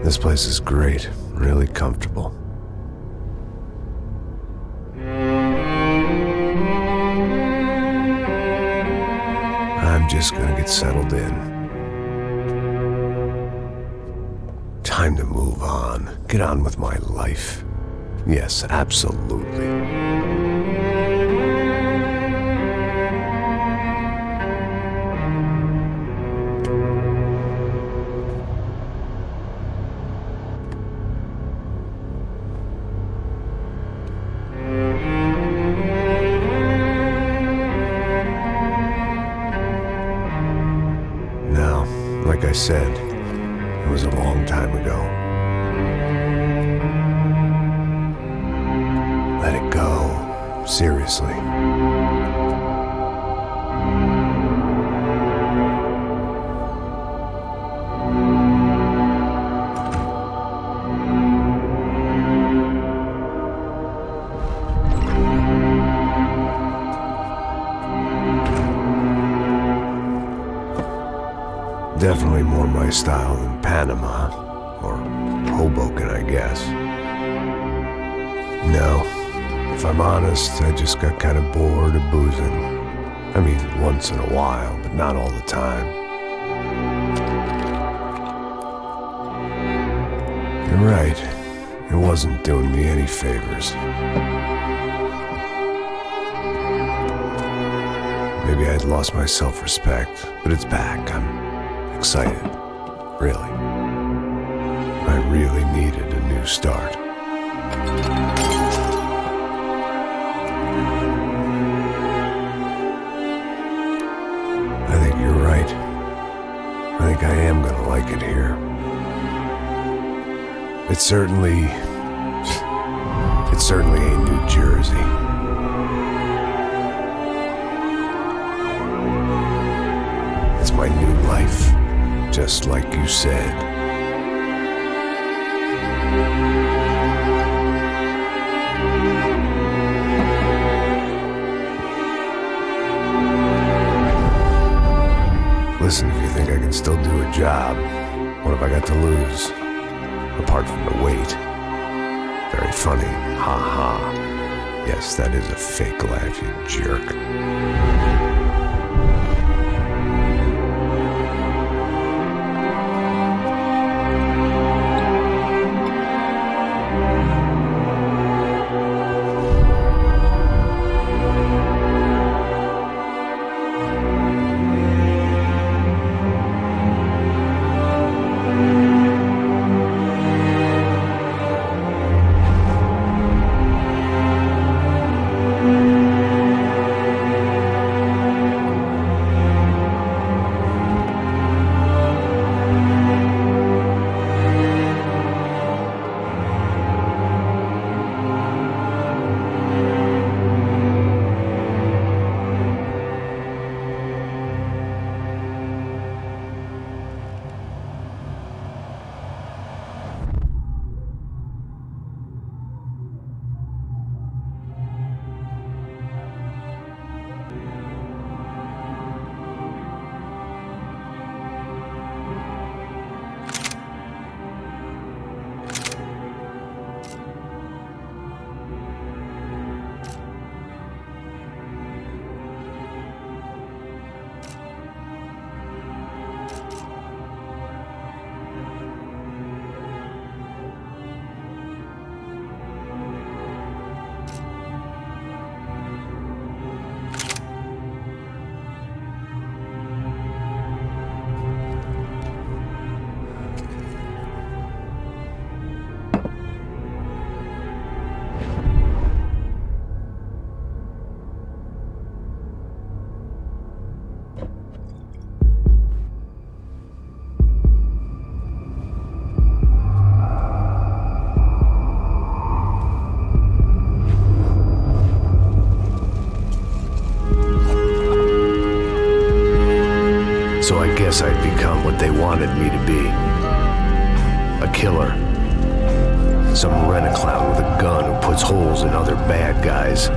This place is great, really comfortable. I'm just gonna get settled in. Time to move on. Get on with my life. Yes, absolutely. Now, like I said, it was a long time ago. Let it go. Seriously. Definitely more my style than Panama, or Hoboken, I guess. No, if I'm honest, I just got kind of bored of boozing. I mean, once in a while, but not all the time. You're right, it wasn't doing me any favors. Maybe I'd lost my self-respect, but it's back. I'm excited, really. I really needed a new start. I think you're right. I think I am gonna like it here. It certainly ain't New Jersey. It's my new life. Just like you said. Listen, if you think I can still do a job, what have I got to lose? Apart from the weight. Very funny. Ha ha. Yes, that is a fake laugh, you jerk. So I guess I'd become what they wanted me to be. A killer. Some rent-a-clown with a gun who puts holes in other bad guys.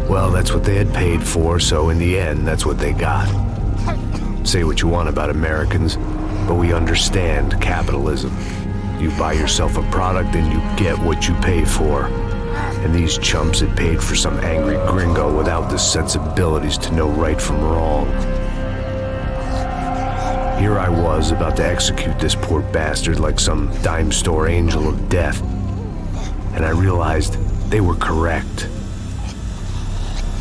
Well, that's what they had paid for, so in the end, that's what they got. Say what you want about Americans, but we understand capitalism. You buy yourself a product and you get what you pay for. And these chumps had paid for some angry gringo without the sensibilities to know right from wrong. Here I was, about to execute this poor bastard like some dime store angel of death. And I realized they were correct.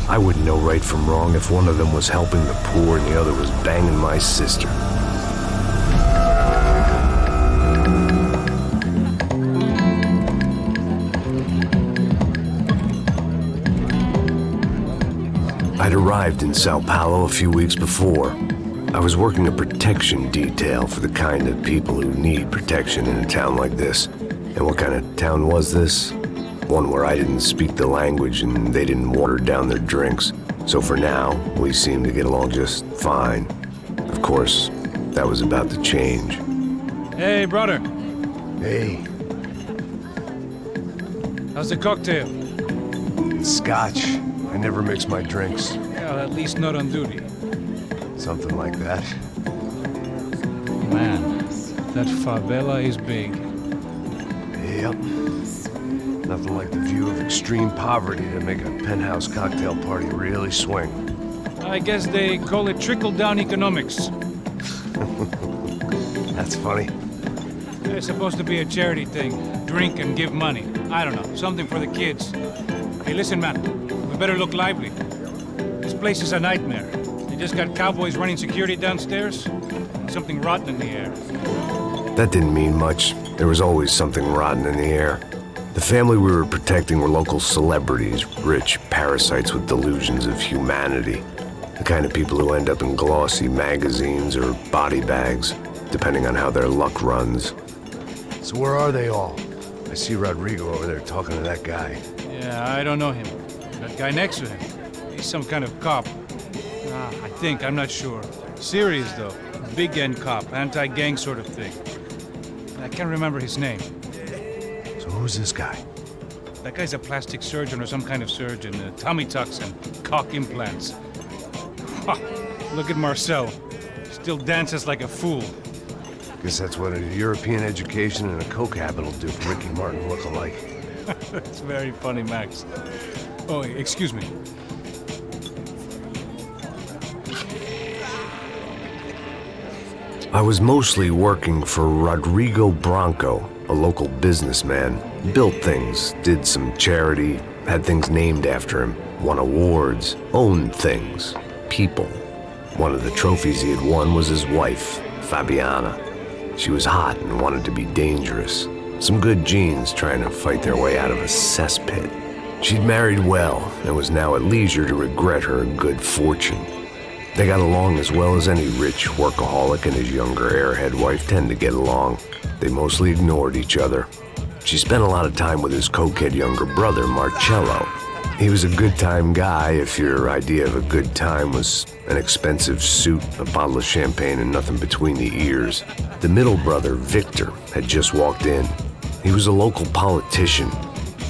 I wouldn't know right from wrong if one of them was helping the poor and the other was banging my sister. I'd arrived in Sao Paulo a few weeks before. I was working a protection detail for the kind of people who need protection in a town like this. And what kind of town was this? One where I didn't speak the language and they didn't water down their drinks. So for now, we seemed to get along just fine. Of course, that was about to change. Hey, brother. Hey. How's the cocktail? It's scotch. I never mix my drinks. Well, at least not on duty. Something like that. Man, that favela is big. Yep. Nothing like the view of extreme poverty to make a penthouse cocktail party really swing. I guess they call it trickle-down economics. That's funny. It's supposed to be a charity thing. Drink and give money. I don't know, something for the kids. Hey, listen, man. We better look lively. This place is a nightmare. They just got cowboys running security downstairs. Something rotten in the air. That didn't mean much. There was always something rotten in the air. The family we were protecting were local celebrities, rich parasites with delusions of humanity. The kind of people who end up in glossy magazines or body bags, depending on how their luck runs. So where are they all? I see Rodrigo over there talking to that guy. Yeah, I don't know him. That guy next to him. He's some kind of cop. I think, I'm not sure. Serious, though. Big end cop, anti-gang sort of thing. I can't remember his name. So who's this guy? That guy's a plastic surgeon or some kind of surgeon. Tummy tucks and cock implants. Look at Marcel. Still dances like a fool. Guess that's what a European education and a coke habit will do for Ricky Martin look alike. That's very funny, Max. Oh, excuse me. I was mostly working for Rodrigo Branco, a local businessman. Built things, did some charity, had things named after him, won awards, owned things, people. One of the trophies he had won was his wife, Fabiana. She was hot and wanted to be dangerous. Some good genes trying to fight their way out of a cesspit. She'd married well and was now at leisure to regret her good fortune. They got along as well as any rich workaholic and his younger airhead wife tend to get along. They mostly ignored each other. She spent a lot of time with his cokehead younger brother, Marcello. He was a good-time guy if your idea of a good time was an expensive suit, a bottle of champagne, and nothing between the ears. The middle brother, Victor, had just walked in. He was a local politician.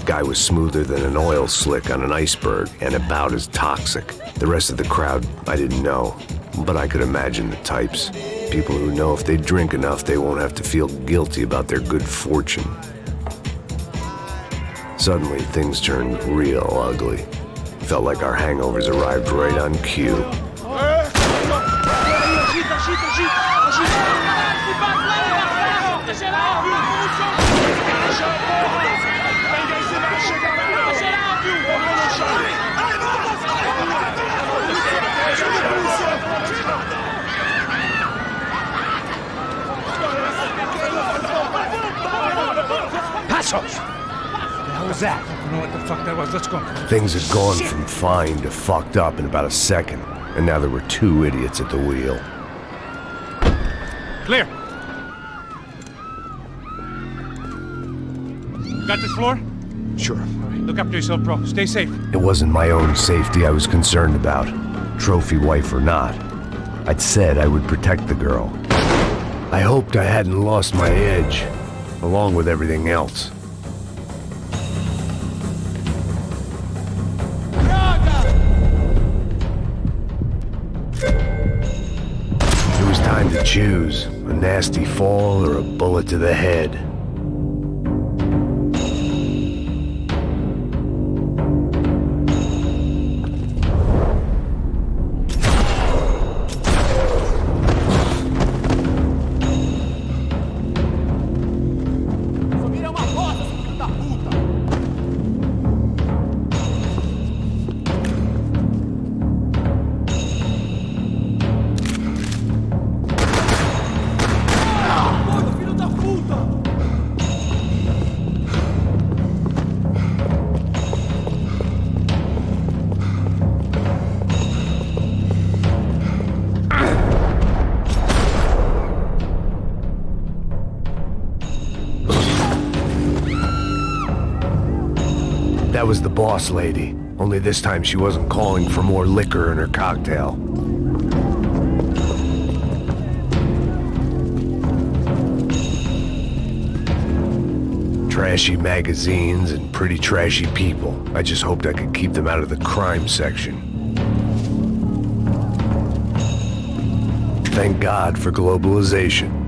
Guy was smoother than an oil slick on an iceberg and about as toxic. The rest of the crowd, I didn't know, but I could imagine the types. People who know if they drink enough, they won't have to feel guilty about their good fortune. Suddenly, things turned real ugly. Felt like our hangovers arrived right on cue. Passos! What was that? I don't know what the fuck that was. Let's go. Things had gone from fine to fucked up in about a second, and now there were two idiots at the wheel. Clear. You got this floor? Sure. All right, look after yourself, bro. Stay safe. It wasn't my own safety I was concerned about, trophy wife or not. I'd said I would protect the girl. I hoped I hadn't lost my edge, along with everything else. It was time to choose. A nasty fall or a bullet to the head. That was the boss lady, only this time she wasn't calling for more liquor in her cocktail. Trashy magazines and pretty trashy people. I just hoped I could keep them out of the crime section. Thank God for globalization.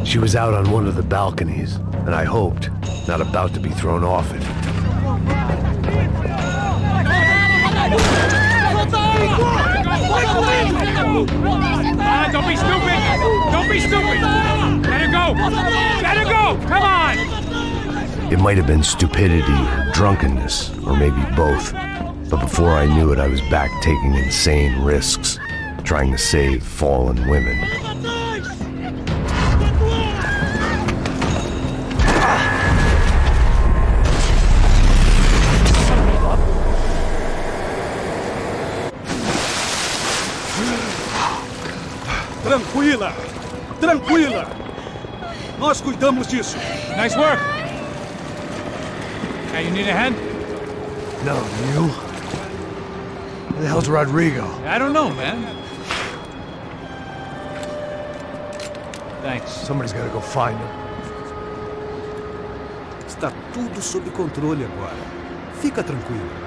She was out on one of the balconies, and I hoped, not about to be thrown off it. Don't be stupid! Don't be stupid! Let her go! Let her go! Come on! It might have been stupidity or drunkenness, or maybe both. But before I knew it, I was back taking insane risks, trying to save fallen women. Tranquila! Tranquila! Nós cuidamos disso. Nice work! Hey, you need a hand? No, you? Where the hell's Rodrigo? I don't know, man. Thanks. Somebody's gotta go find him. Está tudo sob controle agora. Fica tranquilo.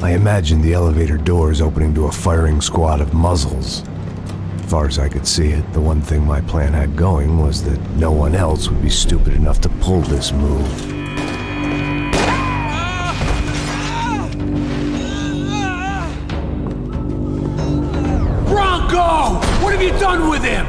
I imagined the elevator doors opening to a firing squad of muzzles. As far as I could see it, the one thing my plan had going was that no one else would be stupid enough to pull this move. Bronco! What have you done with him?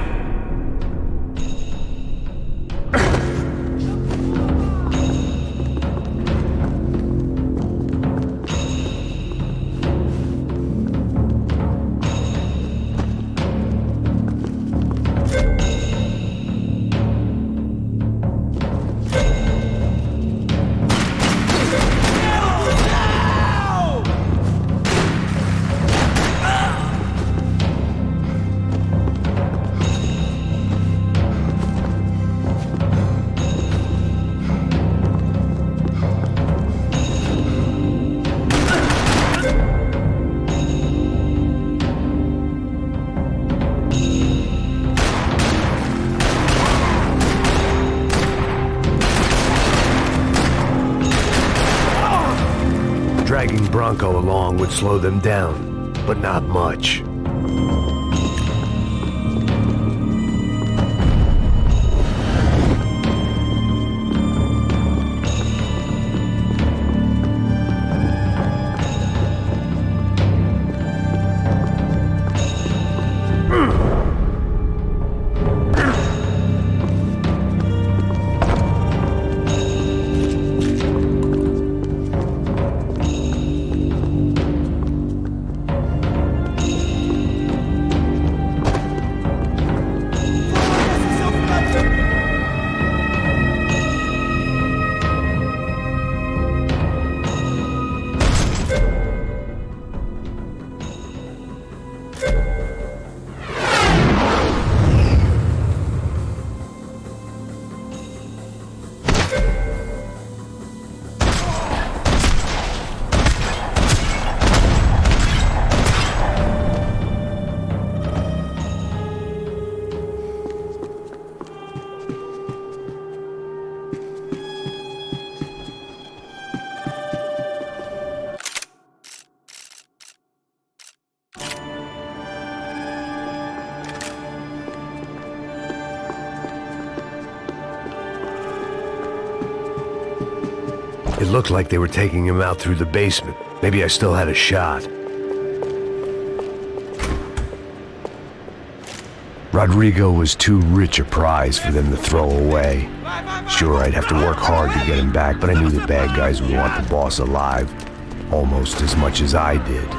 Dragging Bronco along would slow them down, but not much. looked like they were taking him out through the basement. Maybe I still had a shot. Rodrigo was too rich a prize for them to throw away. Sure, I'd have to work hard to get him back, but I knew the bad guys would want the boss alive almost as much as I did.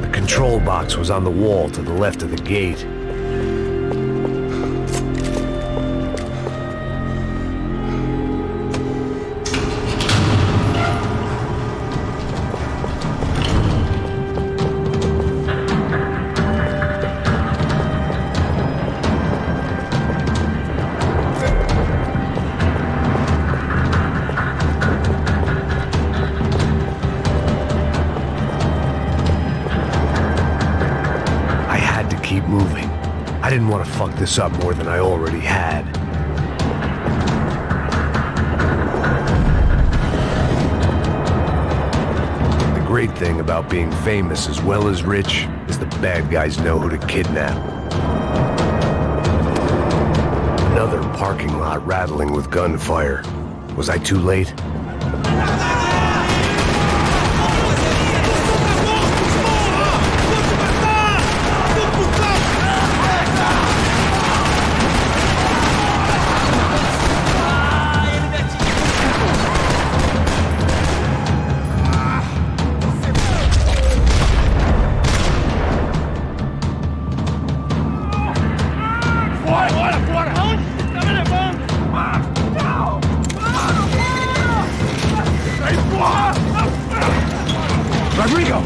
The control box was on the wall to the left of the gate. Keep moving. I didn't want to fuck this up more than I already had. The great thing about being famous as well as rich is the bad guys know who to kidnap. Another parking lot rattling with gunfire. Was I too late? Rodrigo!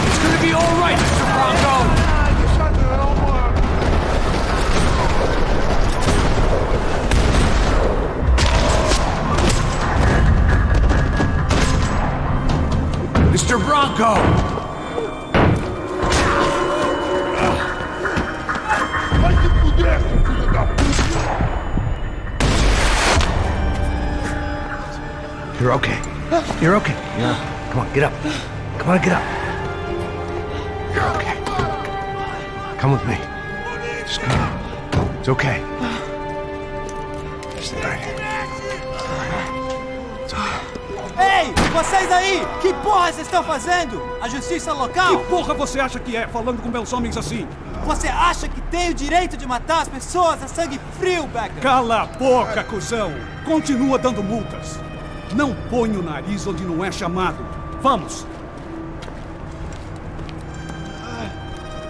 It's gonna be all right, Mr. Bronco! Mr. Bronco! You're okay. You're okay. Yeah. Come on, get up. Come on, get up. You're okay. Come with me. Just come. It's okay. Just stay right here. It's okay. Ei, vocês aí! Que porra vocês estão fazendo? A justiça local? Que porra você acha que é, falando com meus homens assim? Você acha que tem o direito de matar as pessoas a sangue frio, Becker? Cala a boca, cuzão! Continua dando multas. Não põe o nariz onde não é chamado. Vamos!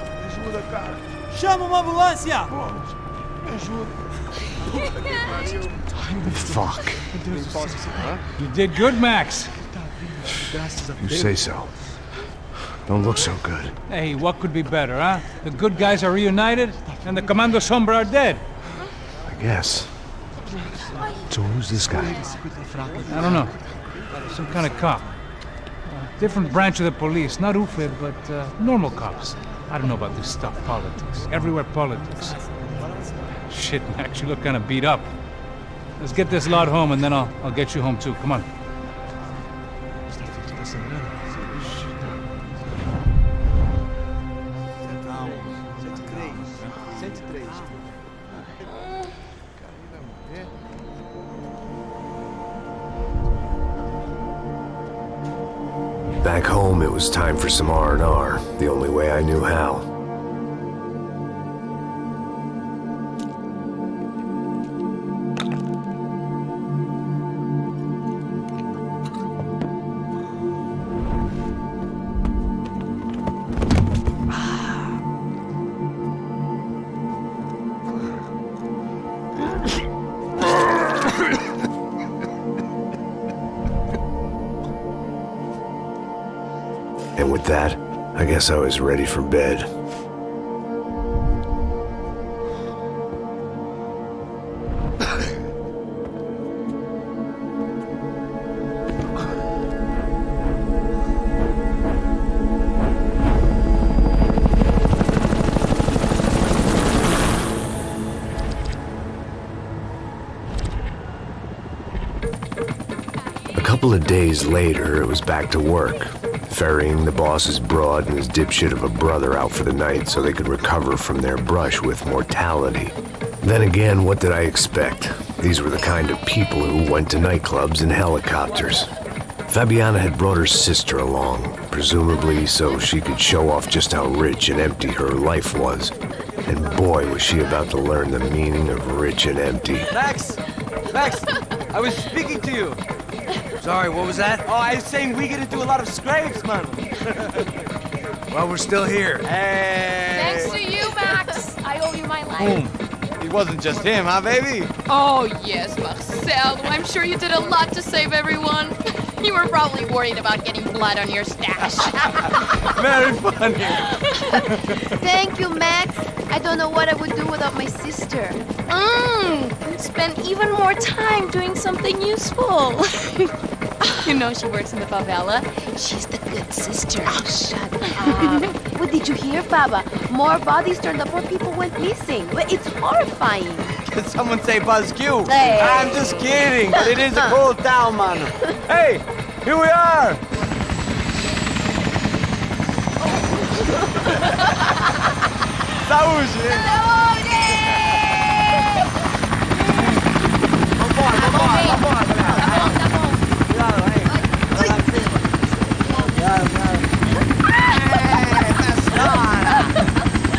Me ajuda, cara. Chama uma ambulância! Me ajuda. Fuck. You did good, Max. You say so. Don't look so good. Hey, what could be better, huh? The good guys are reunited, and the Commando Sombra are dead. I guess. So who's this guy? I don't know. Some kind of cop. Different branch of the police. Not UFED, but normal cops. I don't know about this stuff. Politics. Everywhere politics. Shit, Max, you look kind of beat up. Let's get this lot home, and then I'll get you home too. Come on. Back home, it was time for some R&R, the only way I knew how. And with that, I guess I was ready for bed. A couple of days later, it was back to work, ferrying the boss's broad and his dipshit of a brother out for the night so they could recover from their brush with mortality. Then again, what did I expect? These were the kind of people who went to nightclubs in helicopters. Fabiana had brought her sister along, presumably so she could show off just how rich and empty her life was. And boy, was she about to learn the meaning of rich and empty. Max! Max! I was speaking to you! Sorry, what was that? Oh, I was saying we get to do a lot of scrapes, man. Well, we're still here. Hey! Thanks to you, Max. I owe you my life. It wasn't just him, huh, baby? Oh, yes, Marcel. I'm sure you did a lot to save everyone. You were probably worried about getting blood on your stash. Very funny. Thank you, Max. I don't know what I would do without my sister. Spend even more time doing something useful. You know she works in the favela. She's the good sister. Oh, shut up. What did you hear, Baba? More bodies turned up where people went missing. It's horrifying. Did someone say Buzz Q? Hey. I'm just kidding, but it is a cold town, man. Hey, here we are. Saúde!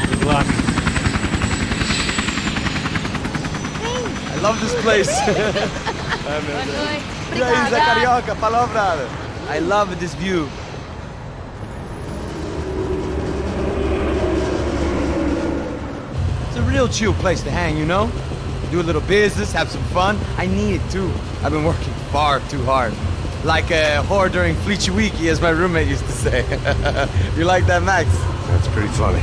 Good luck. I love this place. Isla Carioca, palavra. I love this view. It's a real chill place to hang, you know? Do a little business, have some fun. I need it too. I've been working far too hard. Like a whore during Fleechy Weeky, as my roommate used to say. You like that, Max? That's pretty funny.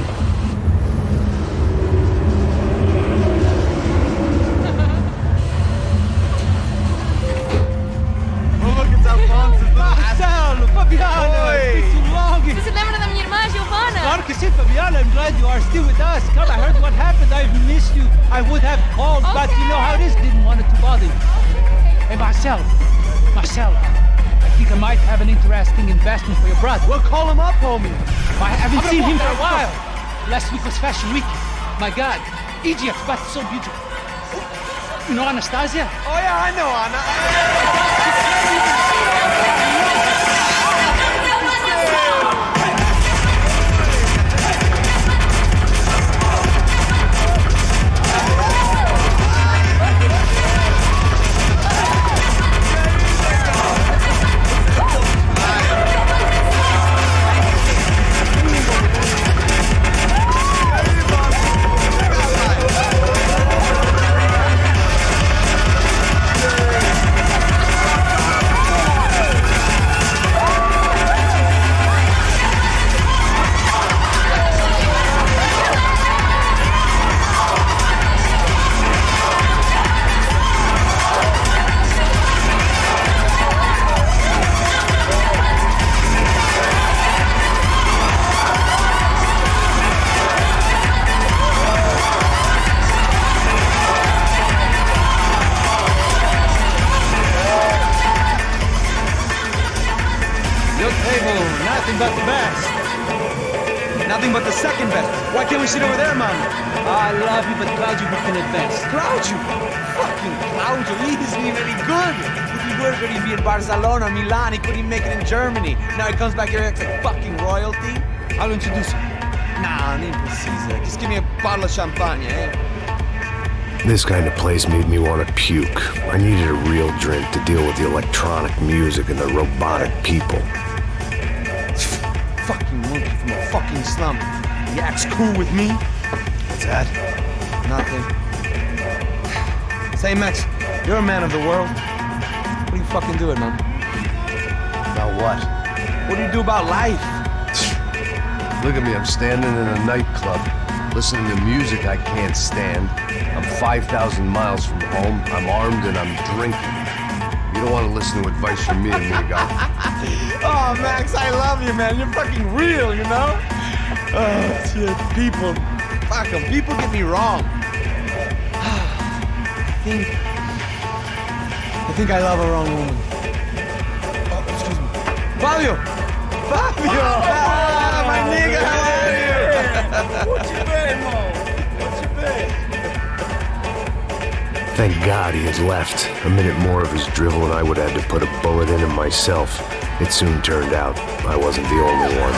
Oh, look, it's Alfonso's little Marcelo, Fabiana, it's been too long. Você se lembra da minha irmã, Giovanna? Claro que sim, Fabiana. I'm glad you are still with us. Come, I heard what happened. I've missed you. I would have called, but you know how it is. Didn't want it to bother you. Hey, Marcelo, I think I might have an interesting investment for your brother. Well, call him up, homie. I haven't seen him for a while. Last week was Fashion Week. My God, Egypt, but so beautiful. You know Anastasia? Oh, yeah, I know, Anna. Nothing but the best. Nothing but the second best. Why can't we sit over there, man? I love you, but Claudio booked in advance. Claudio! Fucking Claudio, he isn't even any good. If he were good, he'd be in Barcelona, Milan, he couldn't make it in Germany. Now he comes back here and acts like fucking royalty. I'll introduce you. Nah, nem precisa. Just give me a bottle of champagne, eh? This kind of place made me want to puke. I needed a real drink to deal with the electronic music and the robotic people. Fucking monkey from a fucking slum. He acts cool with me. What's that? Nothing. Say, Max, you're a man of the world. What do you fucking do it, man? About what? What do you do about life? Look at me, I'm standing in a nightclub, listening to music I can't stand. I'm 5,000 miles from home, I'm armed and I'm drinking. You don't want to listen to advice from me, amigo. Oh, Max, I love you, man. You're fucking real, you know? Oh, shit. People. Fuck them. People get me wrong. I think I love a wrong woman. Oh, excuse me. Fabio! Fabio! Ah, my nigga, how are you? What you been, Mo? What you been? Thank God he had left. A minute more of his drivel and I would have had to put a bullet in him myself. It soon turned out I wasn't the only one.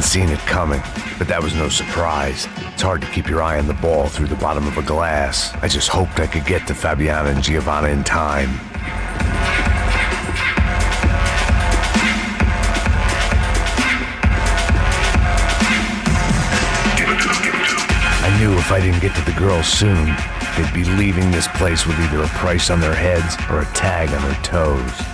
Seen it coming, but that was no surprise. It's hard to keep your eye on the ball through the bottom of a glass. I just hoped I could get to Fabiana and Giovanna in time. I knew if I didn't get to the girls soon, they'd be leaving this place with either a price on their heads or a tag on their toes.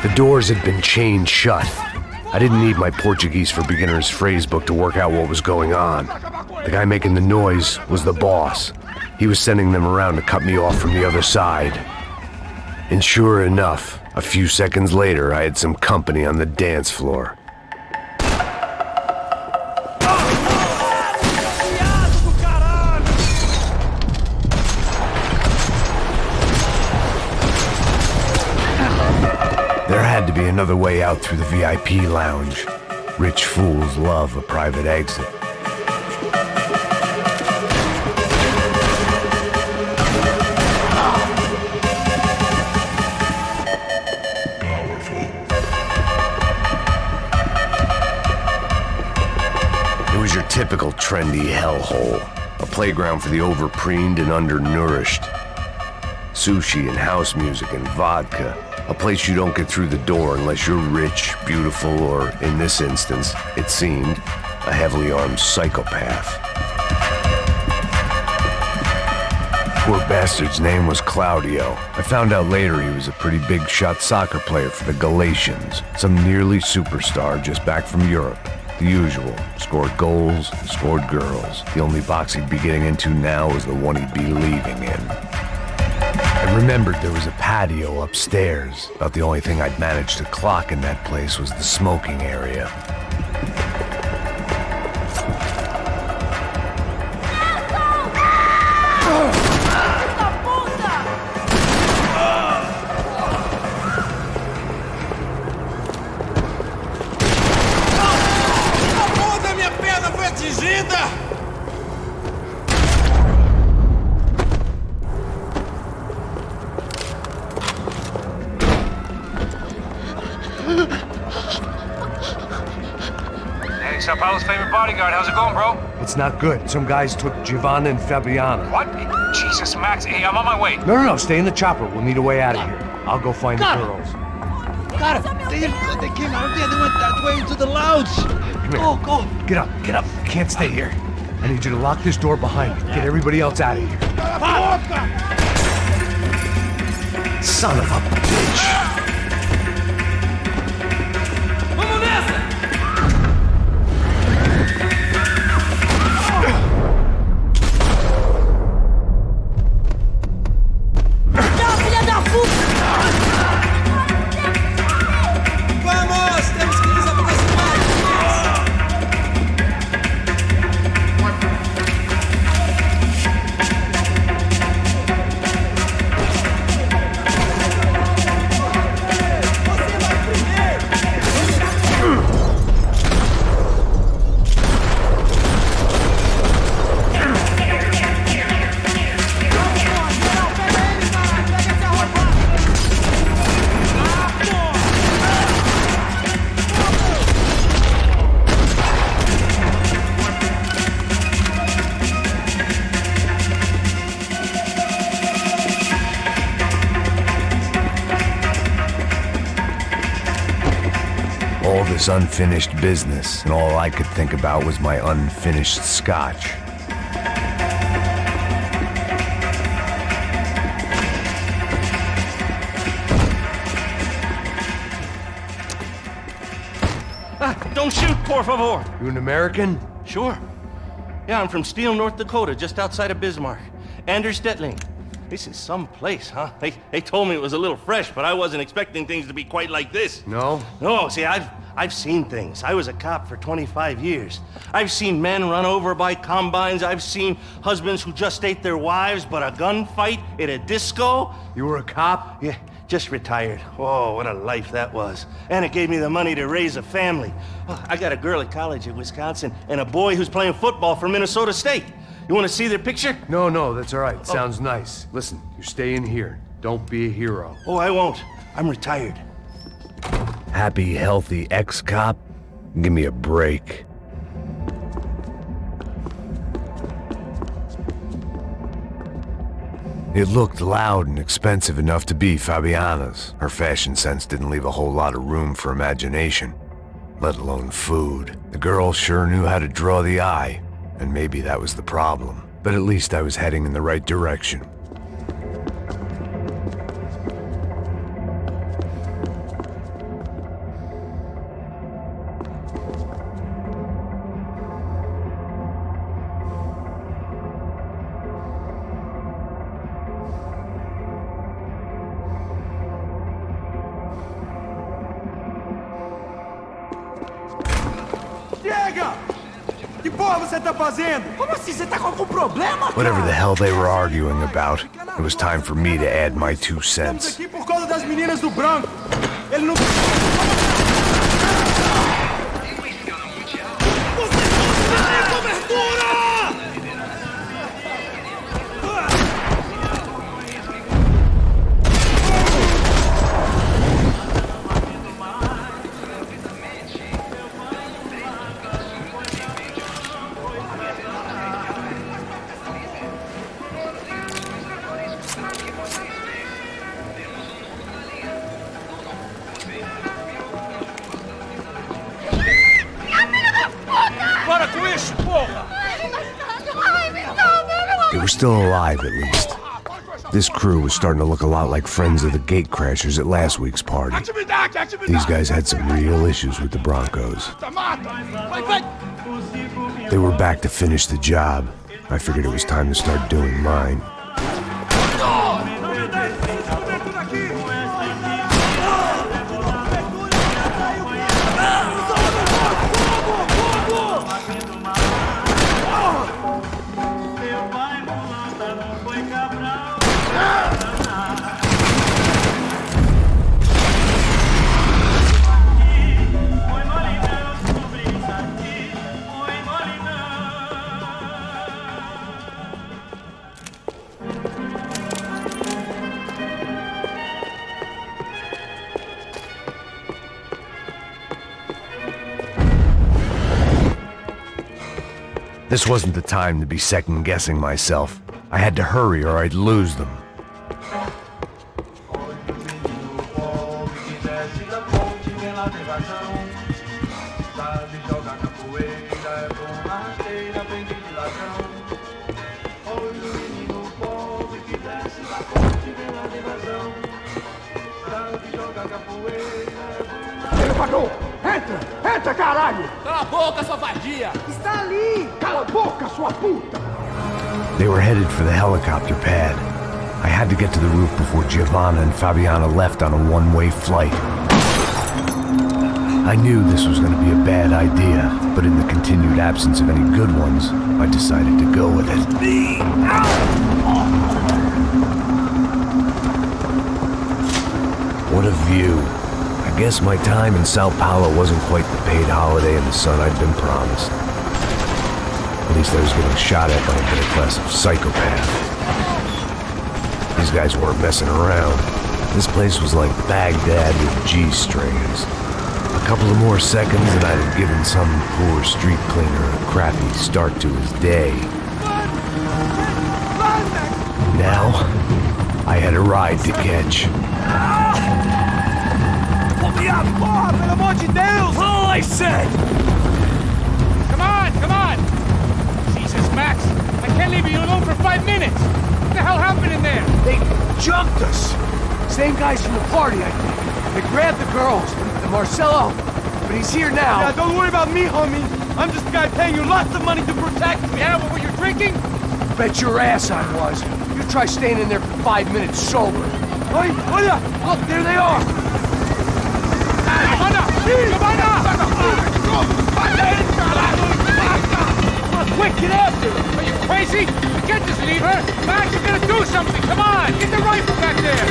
The doors had been chained shut. I didn't need my Portuguese for Beginners phrase book to work out what was going on. The guy making the noise was the boss. He was sending them around to cut me off from the other side. And sure enough, a few seconds later, I had some company on the dance floor. There had to be another way out through the VIP lounge. Rich fools love a private exit. It was your typical trendy hellhole. A playground for the overpreened and undernourished. Sushi and house music and vodka. A place you don't get through the door unless you're rich, beautiful, or, in this instance, it seemed, a heavily armed psychopath. Poor bastard's name was Claudio. I found out later he was a pretty big-shot soccer player for the Galatians, some nearly superstar just back from Europe. The usual. Scored goals, scored girls. The only box he'd be getting into now was the one he'd be leaving in. I remembered there was a patio upstairs. About the only thing I'd managed to clock in that place was the smoking area. Hey, Sao Paulo's favorite bodyguard. How's it going, bro? It's not good. Some guys took Giovanna and Fabiana. What? Jesus, Max. Hey, I'm on my way. No. Stay in the chopper. We'll need a way out of here. I'll go find the girls. Got it. They came out of there. They went that way into the lounge. Come here. Go. Get up. You can't stay here. I need you to lock this door behind you. Get everybody else out of here. Son of a bitch. was unfinished business, and all I could think about was my unfinished scotch. Don't shoot, por favor. You an American? Sure. Yeah, I'm from Steele, North Dakota, just outside of Bismarck. Anders Stetling. This is some place, huh? They told me it was a little fresh, but I wasn't expecting things to be quite like this. No? No, see, I've seen things. I was a cop for 25 years. I've seen men run over by combines. I've seen husbands who just ate their wives, but a gunfight at a disco. You were a cop? Yeah, just retired. Oh, what a life that was. And it gave me the money to raise a family. Oh, I got a girl at college at Wisconsin and a boy who's playing football for Minnesota State. You want to see their picture? No, that's all right. Sounds nice. Listen, you stay in here. Don't be a hero. Oh, I won't. I'm retired. Happy, healthy ex-cop? Give me a break. It looked loud and expensive enough to be Fabiana's. Her fashion sense didn't leave a whole lot of room for imagination, let alone food. The girl sure knew how to draw the eye, and maybe that was the problem. But at least I was heading in the right direction. Que porra você tá fazendo? Como assim? Você tá com algum problema? Whatever the hell they were arguing about, it was time for me to add my 2 cents. Estamos aqui por causa das meninas do branco. Ele não... They were still alive, at least. This crew was starting to look a lot like friends of the gatecrashers at last week's party. These guys had some real issues with the Broncos. They were back to finish the job. I figured it was time to start doing mine. This wasn't the time to be second-guessing myself. I had to hurry or I'd lose them. Elevador! Entra! Entra, caralho! Cala a boca, sua vadia! Está ali! Cala a boca, sua puta! They were headed for the helicopter pad. I had to get to the roof before Giovanna and Fabiana left on a one-way flight. I knew this was going to be a bad idea, but in the continued absence of any good ones, I decided to go with it. What a view. I guess my time in Sao Paulo wasn't quite the paid holiday in the sun I'd been promised. At least I was getting shot at by a middle-class psychopath. These guys weren't messing around. This place was like Baghdad with G-strings. A couple of more seconds and I'd have given some poor street cleaner a crappy start to his day. Now, I had a ride to catch. me up! Porra, pelo amor de Deus! All I said! Come on, come on! Jesus, Max, I can't leave you alone for 5 minutes! What the hell happened in there? They jumped us! Same guys from the party, I think. They grabbed the girls, and Marcelo, but he's here now. Yeah, don't worry about me, homie. I'm just a guy paying you lots of money to protect me. Yeah, but were you drinking? Bet your ass I was. You try staying in there for 5 minutes sober. Oi, olha! Look, there they are! Come on, quick, get after her! Are you crazy? You can't just leave her! Max, you gotta do something! Come on! Get the rifle back there!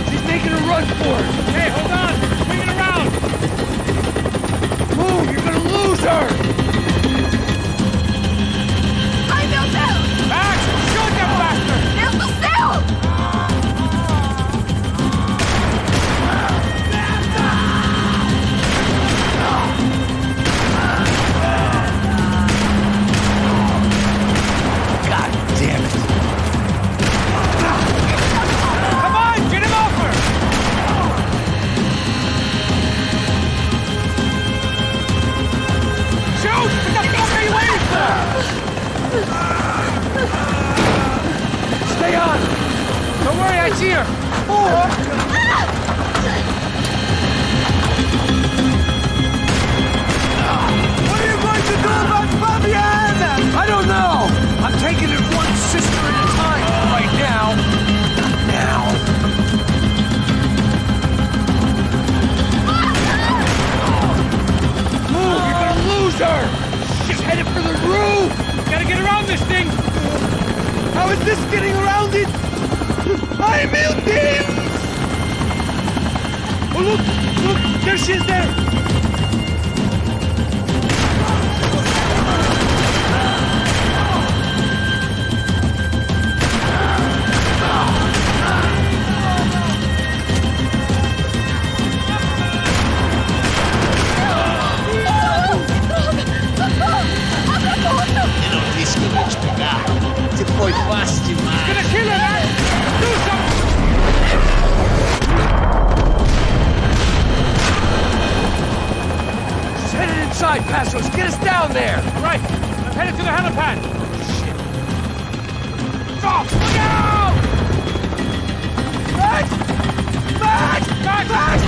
She's making a run for it! Hey, hold on! Swing it around! Move! You're gonna lose her! Ai, meu Deus! Max, shoot that bastard! Deus do céu! God damn it! Come on, get him off her! Shoot! What the fuck are you waiting for? Stay on! Don't worry, I see her! What are you going to do about Fabiana? I don't know! I'm taking it one sister at a time right now. Now. Move! You're gonna lose her! She's headed for the roof! Gotta get around this thing! How is this getting around it? Ai, meu Deus! Oh, look! Look! There she is there! Eu não disse que eu ia te pegar. Você foi fácil demais. Gonna kill her, man! Do something! She's headed inside, Passos! Get us down there! Right, I'm headed to the helipad! Shit! Stop! Look out! Max! Max! Max! Max!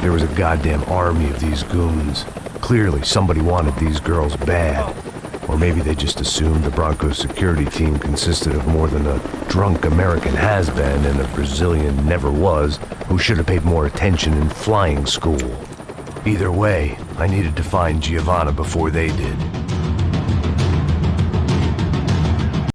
There was a goddamn army of these goons. Clearly, somebody wanted these girls bad. Or maybe they just assumed the Broncos security team consisted of more than a drunk American has-been and a Brazilian never-was who should have paid more attention in flying school. Either way, I needed to find Giovanna before they did.